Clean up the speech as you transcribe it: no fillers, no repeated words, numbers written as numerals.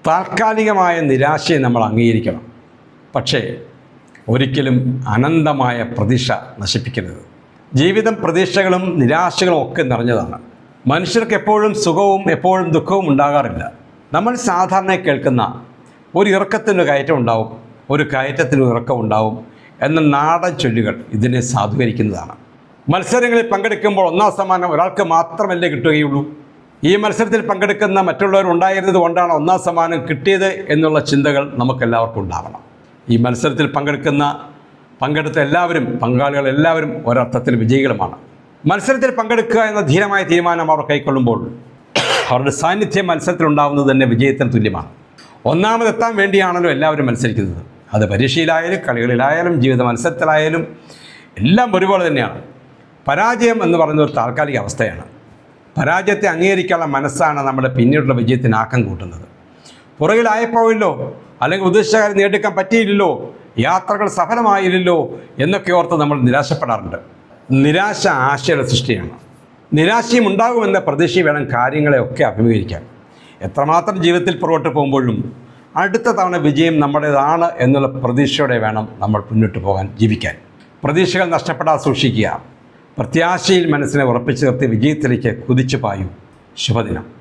താൽക്കാലികമായ നിരാശയെ നമ്മൾ അംഗീകരിക്കണം. പക്ഷേ ഒരിക്കലും അനന്തമായ പ്രതീക്ഷ നശിപ്പിക്കരുത്. ജീവിതം പ്രതീക്ഷകളും നിരാശകളും ഒക്കെ നിറഞ്ഞതാണ്. മനുഷ്യർക്ക് എപ്പോഴും സുഖവും എപ്പോഴും ദുഃഖവും ഉണ്ടാകാറില്ല. നമ്മൾ സാധാരണ കേൾക്കുന്ന ഒരു ഇറക്കത്തിനൊരു കയറ്റം ഉണ്ടാവും, ഒരു കയറ്റത്തിനൊരു ഇറക്കം ഉണ്ടാവും എന്ന നാടൻ ചൊല്ലുകൾ ഇതിനെ സാധൂകരിക്കുന്നതാണ്. മത്സരങ്ങളിൽ പങ്കെടുക്കുമ്പോൾ ഒന്നാം സമ്മാനം ഒരാൾക്ക് മാത്രമല്ലേ കിട്ടുകയുള്ളൂ. ഈ മത്സരത്തിൽ പങ്കെടുക്കുന്ന മറ്റുള്ളവരുണ്ടായിരുന്നത് കൊണ്ടാണ് ഒന്നാം സമ്മാനം കിട്ടിയത് എന്നുള്ള ചിന്തകൾ നമുക്കെല്ലാവർക്കും ഉണ്ടാവണം. ഈ മത്സരത്തിൽ പങ്കെടുത്ത എല്ലാവരും, പങ്കാളികളെല്ലാവരും ഒരർത്ഥത്തിൽ വിജയികളുമാണ്. മത്സരത്തിൽ പങ്കെടുക്കുക എന്ന ധീരമായ തീരുമാനം അവർ കൈക്കൊള്ളുമ്പോൾ അവരുടെ സാന്നിധ്യം മത്സരത്തിലുണ്ടാകുന്നത് തന്നെ വിജയത്തിന് തുല്യമാണ്. ഒന്നാമതെത്താൻ വേണ്ടിയാണല്ലോ എല്ലാവരും മത്സരിക്കുന്നത്. അത് പരീക്ഷയിലായാലും കളികളിലായാലും ജീവിത മത്സരത്തിലായാലും എല്ലാം ഒരുപോലെ തന്നെയാണ്. പരാജയം എന്ന് പറയുന്നത് ഒരു താൽക്കാലിക അവസ്ഥയാണ്. പരാജയത്തെ അംഗീകരിക്കാനുള്ള മനസ്സാണ് നമ്മുടെ പിന്നീടുള്ള വിജയത്തിന് ആക്കം കൂട്ടുന്നത്. പുറകിലായപ്പോഴല്ലോ, അല്ലെങ്കിൽ ഉദ്ദേശിച്ച കാര്യം നേടിയെടുക്കാൻ പറ്റിയില്ലല്ലോ, യാത്രകൾ സഫലമായില്ലല്ലോ എന്നൊക്കെ ഓർത്ത് നമ്മൾ നിരാശപ്പെടാറുണ്ട്. നിരാശ ആശയുടെ സൃഷ്ടിയാണ്. നിരാശയും ഉണ്ടാകുമെന്ന പ്രതീക്ഷ വേണം കാര്യങ്ങളെയൊക്കെ അഭിമുഖീകരിക്കാൻ. എത്രമാത്രം ജീവിതത്തിൽ പുറകോട്ട് പോകുമ്പോഴും അടുത്ത തവണ വിജയം നമ്മുടേതാണ് എന്നുള്ള പ്രതീക്ഷയോടെ വേണം നമ്മൾ മുന്നോട്ട് പോകാൻ, ജീവിക്കാൻ. പ്രതീക്ഷകൾ നഷ്ടപ്പെടാതെ സൂക്ഷിക്കുക. പ്രത്യാശയിൽ മനസ്സിനെ ഉറപ്പിച്ചു നിർത്തി വിജയത്തിലേക്ക് കുതിച്ചു പായൂ. ശുഭദിനം.